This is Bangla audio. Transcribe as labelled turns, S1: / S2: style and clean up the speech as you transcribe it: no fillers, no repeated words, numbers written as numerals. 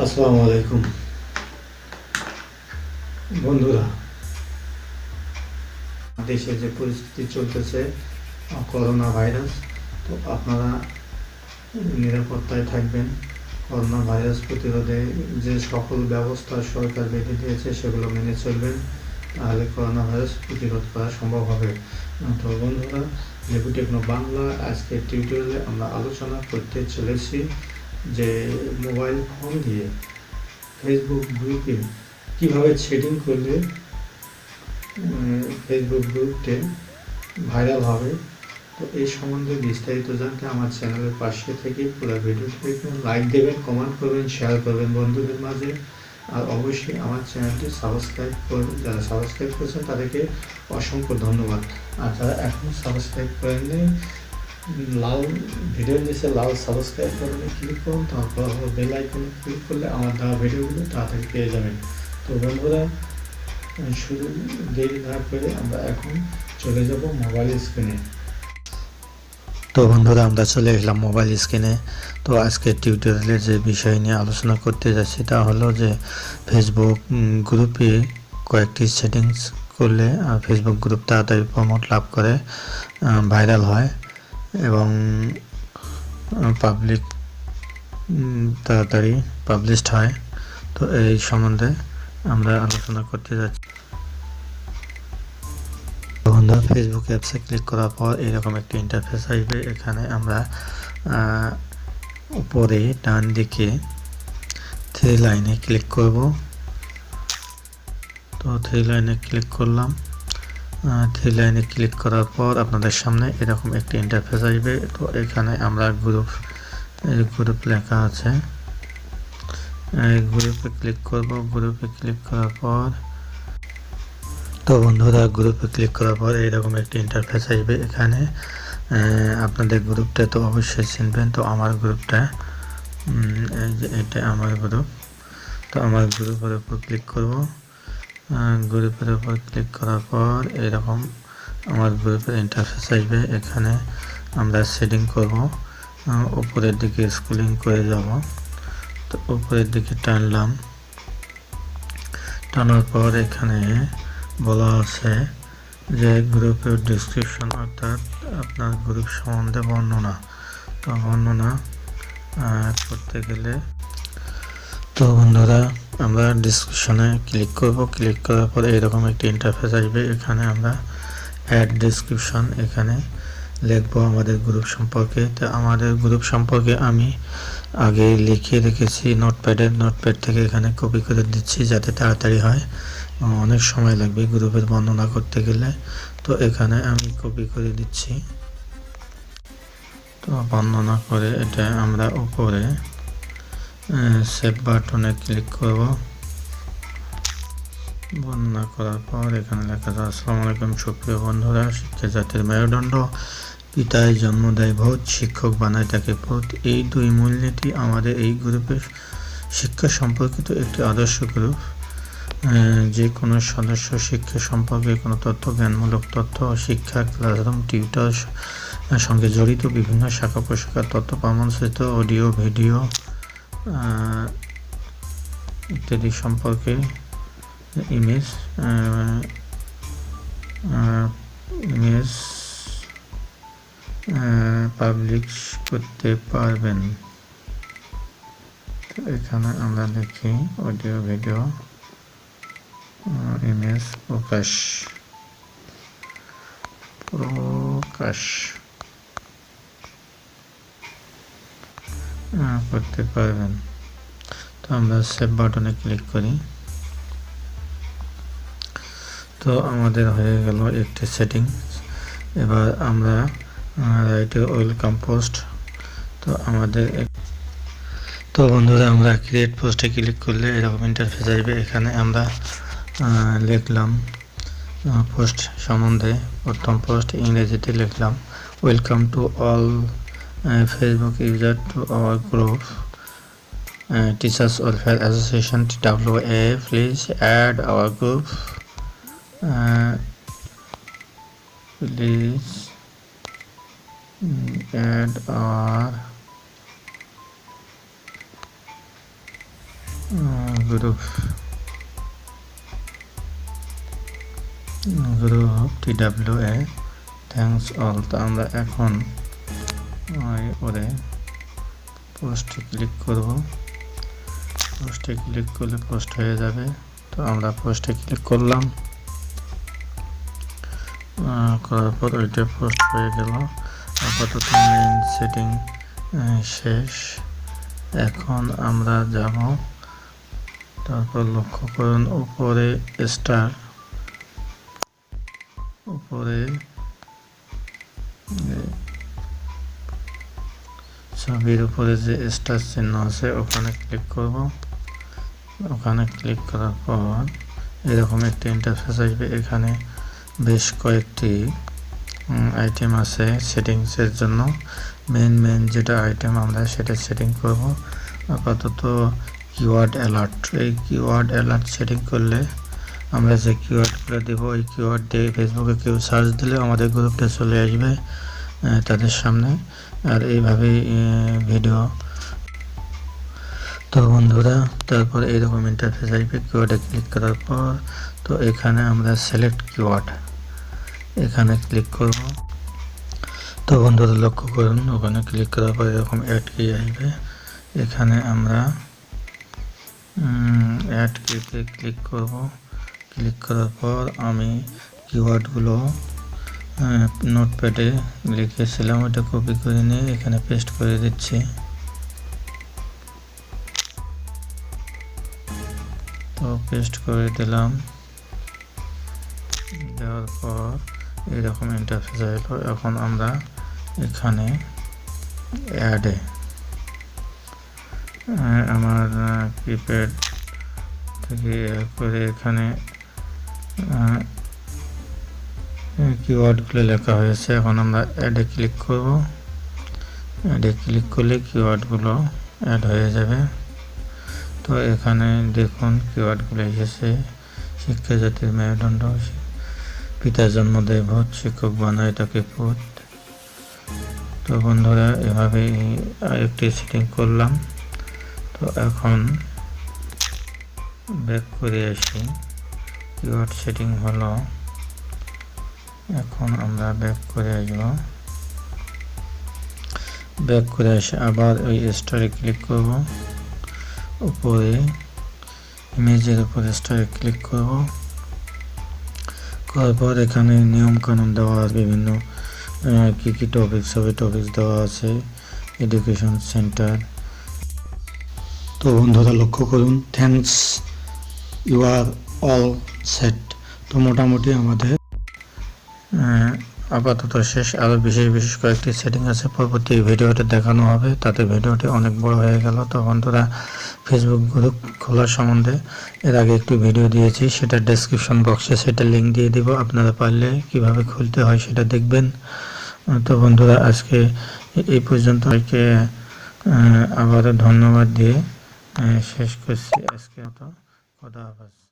S1: আসসালামু আলাইকুম বন্ধুরা। দেশে যে পরিস্থিতি চলতেছে করোনা ভাইরাস, তো আপনারা নিরাপত্তায় থাকবেন। করোনা ভাইরাস প্রতিরোধে যে সকল ব্যবস্থা সরকার বেঁধে দিয়েছে সেগুলো মেনে চলবেন, তাহলে করোনা ভাইরাস প্রতিরোধ করা সম্ভব হবে। তো বন্ধুরা, লেবু-টেকনো বাংলা আজকের টিউটোরিয়ালে আমরা আলোচনা করতে চলেছি যে মোবাইল ফোন দিয়ে ফেসবুক গ্রুপে কীভাবে সেটিং করলে ফেসবুক গ্রুপে ভাইরাল হবে। তো এই সম্বন্ধে বিস্তারিত জানতে আমার চ্যানেলের পাশে থেকে পুরো ভিডিওটি দেখবেন, লাইক দেবেন, কমেন্ট করবেন, শেয়ার করবেন বন্ধুদের মাঝে। আর অবশ্যই আমার চ্যানেলটি সাবস্ক্রাইব করবেন। যারা সাবস্ক্রাইব করেছেন তাদেরকে অসংখ্য ধন্যবাদ। আর যারা এখনও সাবস্ক্রাইব করেননি, লাল ভিডিওর নিচে লাল সাবস্ক্রাইব বাটনে ক্লিক করুন, তারপর বেল আইকনে ক্লিক করলে আমার দেওয়া ভিডিওগুলো তাড়াতাড়ি পেয়ে যাবেন। তো বন্ধুরা, শুরু দেরি না করে আমরা এখন চলে যাব মোবাইল স্ক্রিনে। তো বন্ধুরা, আমরা চলে এলাম মোবাইল স্ক্রিনে। তো আজকে টিউটোরিয়ালের যে বিষয় নিয়ে আলোচনা করতে যাচ্ছি তা হলো যে ফেসবুক গ্রুপে কয়েকটি সেটিংস করলে ফেসবুক গ্রুপ তাড়াতাড়ি প্রমোট লাভ করে, ভাইরাল হয় এবং পাবলিক তাড়াতাড়ি পাবলিশড হয়। তো এই সম্বন্ধে আমরা আলোচনা করতে যাচ্ছি। বন্ধুরা, ফেসবুক অ্যাপসে ক্লিক করার পর এরকম একটি ইন্টারফেস আসবে। এখানে আমরা উপরে ডান দিকে থ্রি লাইনে ক্লিক করব। তো থ্রি লাইনে ক্লিক করলাম। থ্রি লাইনে ক্লিক করার পর আপনাদের সামনে এরকম একটি ইন্টারফেস আসবে। তো এখানে আমরা গ্রুপ লেখা আছে, গ্রুপে ক্লিক করব। গ্রুপে ক্লিক করার পর তো বন্ধুরা, গ্রুপে ক্লিক করার পর এইরকম একটি ইন্টারফেস আসবে। এখানে আপনাদের গ্রুপটা তো অবশ্যই চিনবেন। তো আমার গ্রুপটা, এই যে এটা আমার গ্রুপ। তো আমার গ্রুপের উপর ক্লিক করব। গ্রুপের উপর ক্লিক করার পর এরকম আমার গ্রুপের ইন্টারফেস আসবে। এখানে আমরা সেটিং করব। উপরের দিকে স্ক্রলিং করে যাব। তো উপরের দিকে টানলাম। টানার পর এখানে বলা আছে যে গ্রুপের ডিসক্রিপশন, অর্থাৎ আপনার গ্রুপ সম্বন্ধে বর্ণনা। তো বর্ণনা করতে গেলে তো বন্ধুরা, আমরা ডিসক্রিপশনে ক্লিক করব। ক্লিক করার পর এরকম একটি ইন্টারফেস আসবে। এখানে আমরা অ্যাড ডিসক্রিপশন এখানে লিখব আমাদের গ্রুপ সম্পর্কে। তো আমাদের গ্রুপ সম্পর্কে আমি আগে লিখে রেখেছি নোটপ্যাড থেকে এখানে কপি করে দিচ্ছি যাতে তাড়াতাড়ি হয়, অনেক সময় লাগবে গ্রুপের বর্ণনা করতে গেলে। তো এখানে আমি কপি করে দিচ্ছি। তো বর্ণনা করে এটা আমরা উপরে সেভ বাটনে ক্লিক করব। বর্ণনা করার পর এখানে লেখা আছে, আসসালামু আলাইকুম সুপ্রিয় বন্ধুরা, শিক্ষা জাতির মেরুদণ্ড, পিতায় জন্ম দেয় ভূত, শিক্ষক বানায় তাকে পুত। এই দুই মূলনীতি আমাদের এই গ্রুপের শিক্ষা সম্পর্কিত একটি আদর্শ গ্রুপ। যে কোনো সদস্য শিক্ষা সম্পর্কে কোনো তথ্য, জ্ঞানমূলক তথ্য, শিক্ষা, ক্লাসরুম, টিউটর সঙ্গে জড়িত বিভিন্ন শাখা প্রশাখার তথ্য, প্রমাণসহিত অডিও, ভিডিও ইত্যাদি সম্পর্কে ইমেজ পাবলিশ করতে পারবেন। তো এখানে আমরা লিখি অডিও, ভিডিও, ইমেজ প্রকাশ করতে পারবেন। তো আমরা সেভ বাটনে ক্লিক করি। তো আমাদের হয়ে গেল একটি সেটিং। এবার আমরা রাইটে ওয়েলকাম পোস্ট। তো আমাদের তো বন্ধুরা, আমরা ক্রিয়েট পোস্টে ক্লিক করলে এরকম ইন্টারফেস আসবে। এখানে আমরা লিখলাম পোস্ট সম্বন্ধে। প্রথম পোস্ট ইংরেজিতে লিখলাম, welcome to all Facebook user to our group teachers welfare association TWA, please add our group, please add our group TWA thanks all. তো আমরা এখন ওরে পোস্টে ক্লিক করব। পোস্টে ক্লিক করলে পোস্ট হয়ে যাবে। তো আমরা পোস্টে ক্লিক করলাম, করার পর ওইটা পোস্ট হয়ে গেল। আপাতত মেইন সেটিং শেষ। এখন আমরা যাব, তারপর লক্ষ্য করুন উপরে স্টার, উপরে ছবির উপরে যে স্টার চিহ্ন আছে ওখানে ক্লিক করব। ওখানে ক্লিক করার পর এরকম একটা ইন্টারফেস আসবে। এখানে বেশ কয়েকটি আইটেম আছে সেটিংসের জন্য। মেন যেটা আইটেম আমরা সেটা সেটিং করব। আপাতত কিওয়ার্ড অ্যালার্ট, এই কিওয়ার্ড অ্যালার্ট সেটিং করলে আমরা যে কিওয়ার্ডগুলো দেব ওই কিওয়ার্ড দিয়ে ফেসবুকে কেউ সার্চ দিলে আমাদের গ্রুপটা চলে আসবে তাদের সামনে। আর এইভাবেই ভিডিও। তো বন্ধুরা, তারপর এইরকম ইন্টারফেস আসবে কিওয়ার্ডে ক্লিক করার পর। তো এখানে আমরা সিলেক্ট কিওয়ার্ড, এখানে ক্লিক করব। তো বন্ধুরা লক্ষ্য করুন ওখানে ক্লিক করার পর এরকম অ্যাড কি আসবে। এখানে আমরা অ্যাড কিতে ক্লিক করব। ক্লিক করার পর আমি কিওয়ার্ডগুলো নোটপ্যাডে লিখেছিলাম, ওটা কপি করে নিয়ে এখানে পেস্ট করে দিচ্ছি। তো পেস্ট করে দিলাম, দেওয়ার পর এরকম ইন্টারফেস এলো। এখন আমরা এখানে অ্যাডে আমার কিপ্যাড থেকে করে এখানে কিওয়ার্ডগুলো লেখা হয়েছে। এখন আমরা অ্যাডে ক্লিক করব। অ্যাডে ক্লিক করলে কিওয়ার্ডগুলো অ্যাড হয়ে যাবে। তো এখানে দেখুন কিওয়ার্ডগুলো এসেছে। শিক্ষা জাতির মেরুদণ্ড, পিতার জন্মদেয় ভূত, শিক্ষক বানায় তাকে পুত। তো বন্ধুরা এভাবেই আরেকটি সেটিং করলাম। তো এখন ব্যাক করে আসি। কিওয়ার্ড সেটিং হলো, এখন আমরা ব্যাক করে আসব। ব্যাক করে আসে আবার ওই স্টারে ক্লিক করব। উপরে ইমেজের উপরে স্টারে ক্লিক করব। করার পর এখানে নিয়ম কানুন দেওয়া আছে, বিভিন্ন কি টপিকস হবে টপিকস দেওয়া আছে, এডুকেশন সেন্টার। তো বন্ধুরা লক্ষ্য করুন, thanks you are all set. তো মোটামুটি আমাদের আপাতত শেষ। আরও বিশেষ কয়েকটি সেটিং আছে, পরবর্তী ভিডিওতে দেখানো হবে। তাতে ভিডিওটি অনেক বড় হয়ে গেল। তো বন্ধুরা ফেসবুক গ্রুপ খোলার সম্বন্ধে এর আগে একটু ভিডিও দিয়েছি, সেটা ডেসক্রিপশন বক্সে সেটা লিঙ্ক দিয়ে দিব। আপনারা পারলে কিভাবে খুলতে হয় সেটা দেখবেন। তো বন্ধুরা আজকে এই পর্যন্ত। আবারও ধন্যবাদ দিয়ে শেষ করছি আজকে মতো। খোদা হাফেজ।